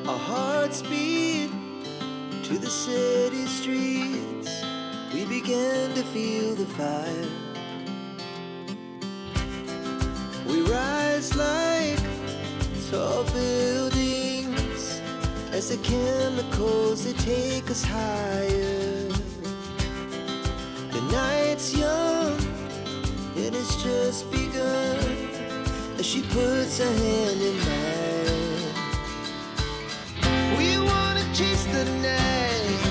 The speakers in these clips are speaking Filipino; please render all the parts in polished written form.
Our hearts beat to the city streets. We began to feel the fire. We rise like tall buildings as the chemicals, they take us higher. The night's young and it's just begun as she puts her hand in mine. We wanna chase the night,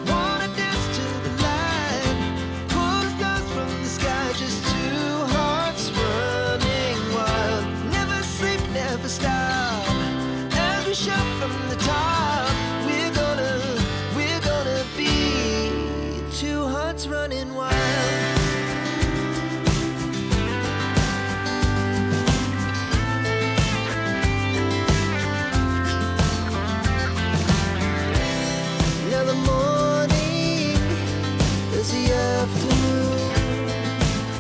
wanna dance to the light, pull the stars from the sky, just two hearts running wild. Never sleep, never stop, as we shout from the top. We're gonna be two hearts running wild. Now the morning is the afternoon.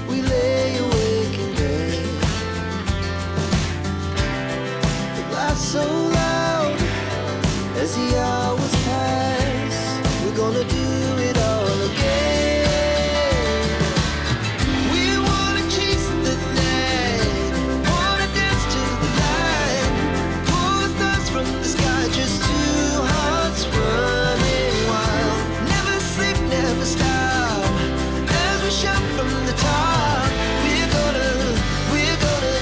We lay awake in bed. The laughs so loud as the hours pass. We're gonna do it all again. We wanna chase the night, wanna dance to the light, pull the stars from the sky, just two hearts running wild. Never sleep, never stop, as we shout from the top. We're gonna be, we're gonna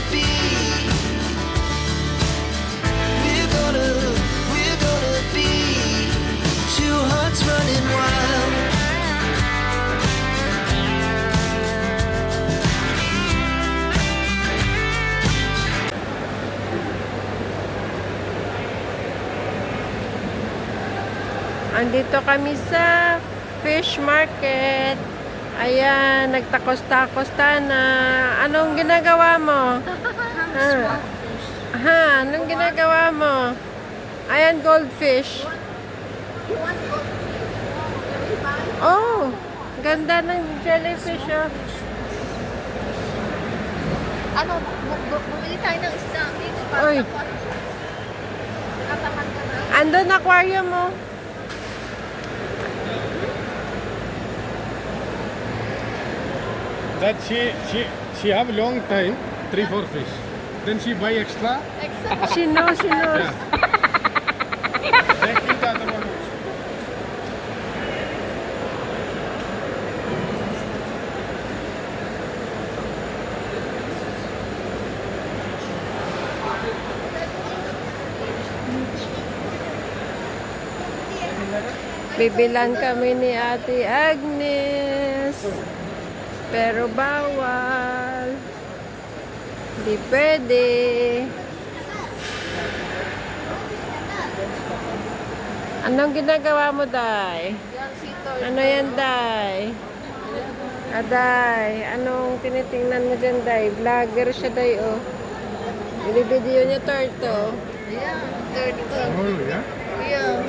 be two hearts running wild. Andito kami sa fish market. Ayan, nagtakos-takos na. Anong ginagawa mo? Anong ginagawa mo? Ayan, goldfish. Oh, ganda ng jellyfish, oh. Ano, bumili tayo ng isda. Uy. Andun aquarium mo. That she have long time 3-4 fish, then she buy extra. She knows. Yeah. They kill the other one also. Bibilan kami ni Ate Agnes. Pero bawal. Hindi pwede. Anong ginagawa mo, Day? Ano yan, Day? Day, anong tinitingnan mo dyan, Day? Vlogger siya, Day, oh. Binibideo niya torto. Yeah, turtle. Oh yeah. Yeah.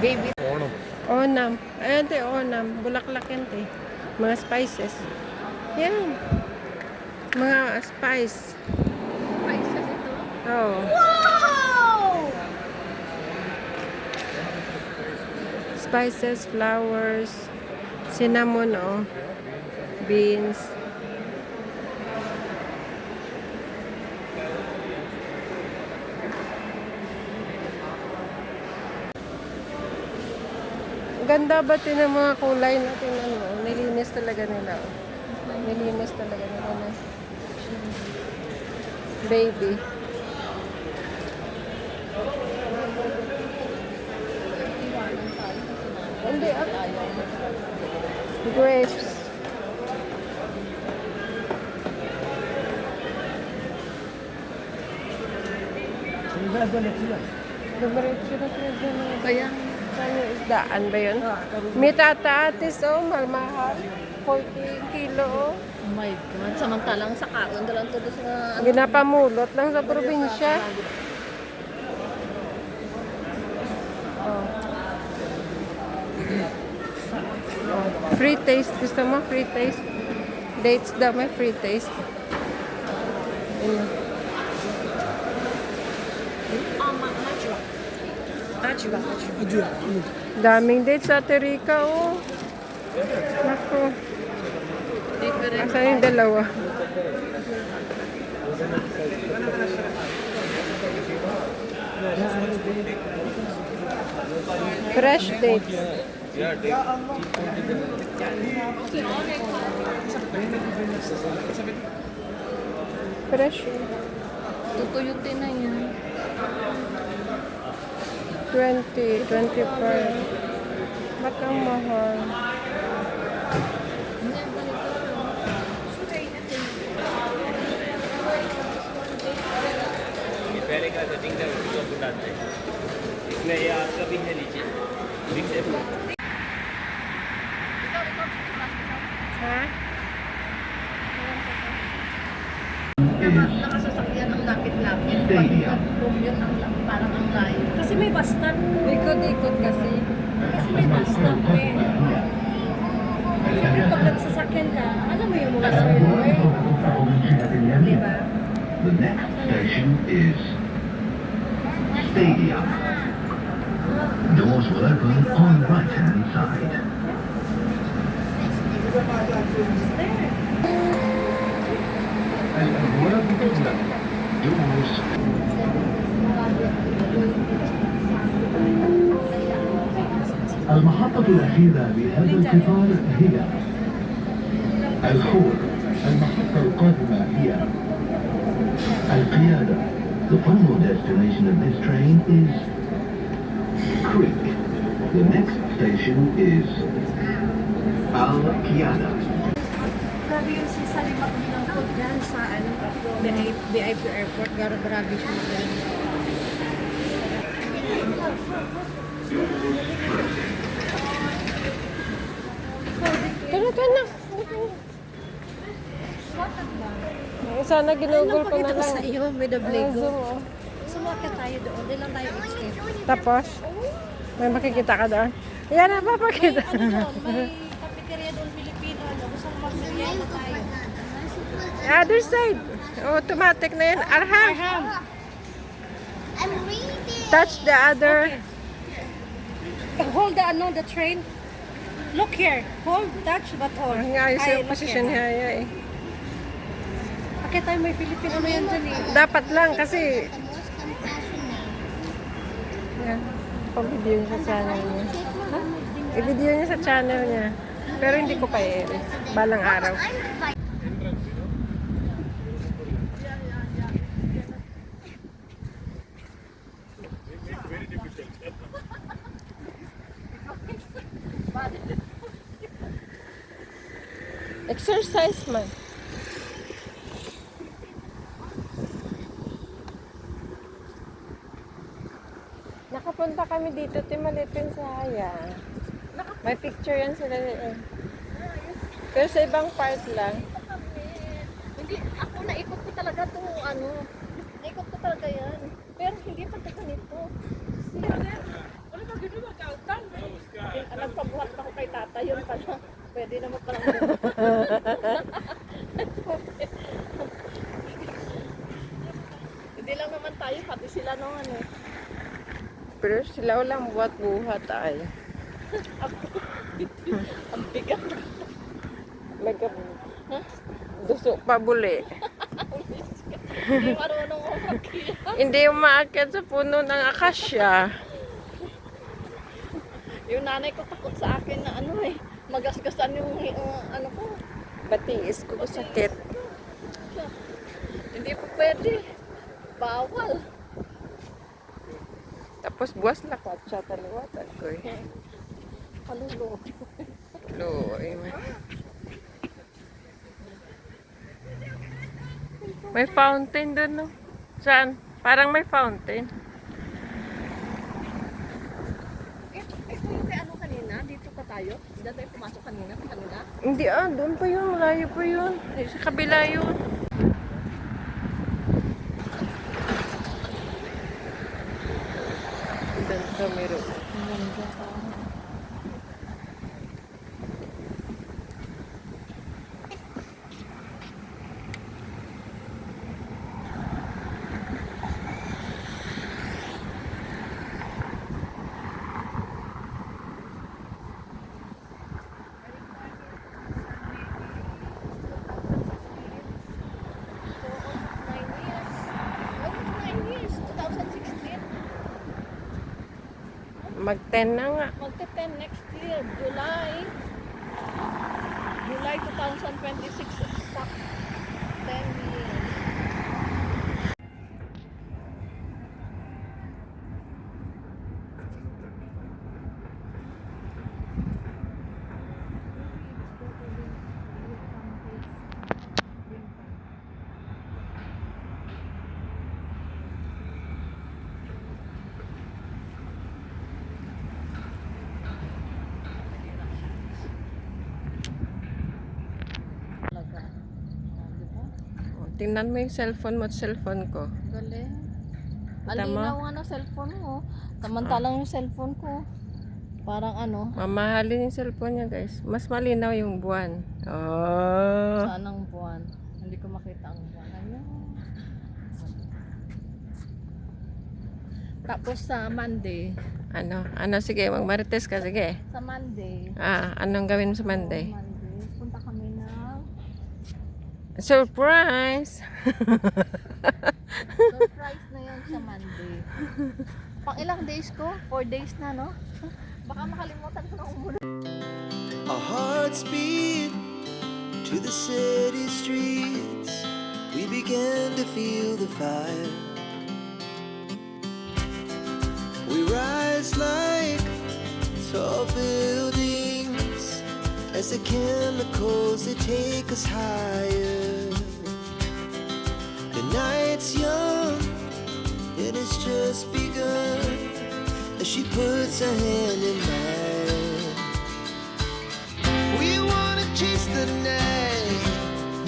Baby. Onam. Onam. Ayan, te, onam. Bulaklak yan, te. Mga spices. Yan. Mga spice. Spices ito. Oh. Wow! Spices, flowers, cinnamon, oh. Beans. Ganda ba ng mga kulay natin, ano? Nilinis talaga nila, oh. Nilinis talaga nila na. Baby. Hindi, grapes. Dumiretso na sila dyan. Kaya, Saan yung isdaan ba yun? May tataatis, oh, malmahal. 40 kilo, oh. oh my God. Samantalang sa kaon, dalang todo sa... Ginapamulot lang sa probinsya. Oh. Oh. Free taste. Gusto mo? Free taste? Dates daw may free taste. Yun. Ama. Touch ba? Touch. Daming dates sa Terica, oh. Naku. Asa yung dalawa? Fresh dates. Fresh. Tutuyutin na yan. 20, 25. Ba't ang mahal? पहले का सेटिंग था उसको बताते हैं इसमें ये आपका भी है नीचे big set Ha? Nakasasakyan ang lapit-lapit. Commute ang parang ang layo. Kasi may bus stop. Ikot-ikot kasi. Kasi may bus stop eh. Siyempre pag nagsasakyan ka, alam mo yung mga survey. Diba? The next station is Stadium. Doors will open on right hand side. Doors. المحطة الأخيرة لهذا القطار هي الخور. المحطة القادمة هي القيادة. The final destination of this train is Creek. The next station is Al Qiyada. Grabe yung sa limak ng food dyan sa VIP airport. Grabe siya dyan. Tara na. Sana ginugol ko na Pakita ko lang. sa iyo, may dabligo. Zoom, oh. Sumakit tayo doon. Di lang tayo extend. Tapos, may makikita ka doon. Yan na, papakita. Ano doon? May cafeteria doon Filipino. Ano? Gusto mo mag-merienda na tayo. Other side. Automatic na yan. Arham. I'm reading. Touch the other. Hold the train. Look here. Hold, touch, but hold. Ang ayos Ay, yung look position here. niya. Eh. Bakit tayo may Filipino na yan dyan eh? Dapat lang kasi The most compassionate. yan, pag-video niya sa channel niya. I-video niya sa channel niya. Pero hindi ko pa i-air. Balang araw. Exercise man. Nakapunta kami dito, Timalipin sa Haya. May picture yan sila eh. Pero sa ibang part lang. Hindi, ako naikot ko talaga to ano. Naikot ko talaga yan. Pero hindi pa ito ganito. Nagpabuhat ako kay tata, yun pala. Pwede naman palang Hindi lang naman tayo, pati sila nung ano. Pero sila walang buhat-buhat ay. Ang bigat. May duso pa buli. Hindi marunong umakyat. Hindi umaakyat sa puno ng akasya. Yung nanay ko takot sa akin na ano eh. Magasgasan yung ano ko. Batiis ko sakit. Hindi po pwede. Bawal. Tapos buwas lakwat siya taliwatan ko eh. Palulo. Luoy. May fountain doon, no? Saan? Parang may fountain. Ito yung kay ano kanina? Dito pa tayo? Diyan tayo pumasok kanina? Hindi doon pa yun. Malayo pa yun. Sa kabila yun. Doon kami rin. Mag-10 na nga. Magte-10 next year, July. July 2026, exact 10 years. Talaga. Di ba? Tingnan mo yung cellphone mo at cellphone ko. Galing. Kita mo? Alinaw nga ng cellphone mo. Samantalang yung cellphone ko, parang ano, Mamahalin yung cellphone niya, guys. Mas malinaw yung buwan. Oh. saan ang buwan. Hindi ko makita ang buwan. Ayun. Tapos sa Monday. Ano? Sige, magmarites ka. Sige. Sa Monday. Anong gawin mo sa Monday? Monday. Punta kami ng Surprise! surprise na yun sa Monday. Pang ilang days ko? 4 days na, no? Baka makalimutan ko na umunod. Our hearts beat to the city streets. We began to feel the fire. We rise like tall buildings as the chemicals they take us higher. The night's young and it's just begun as she puts her hand in mine. We wanna chase the night,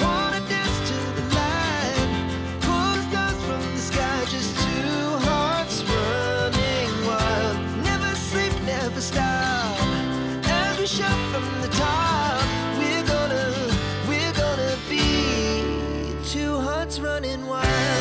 wanna dance to the light, pull stars from the sky, just two hearts running wild. Never sleep, never stop, as we shout from the top. We're gonna be two hearts running wild.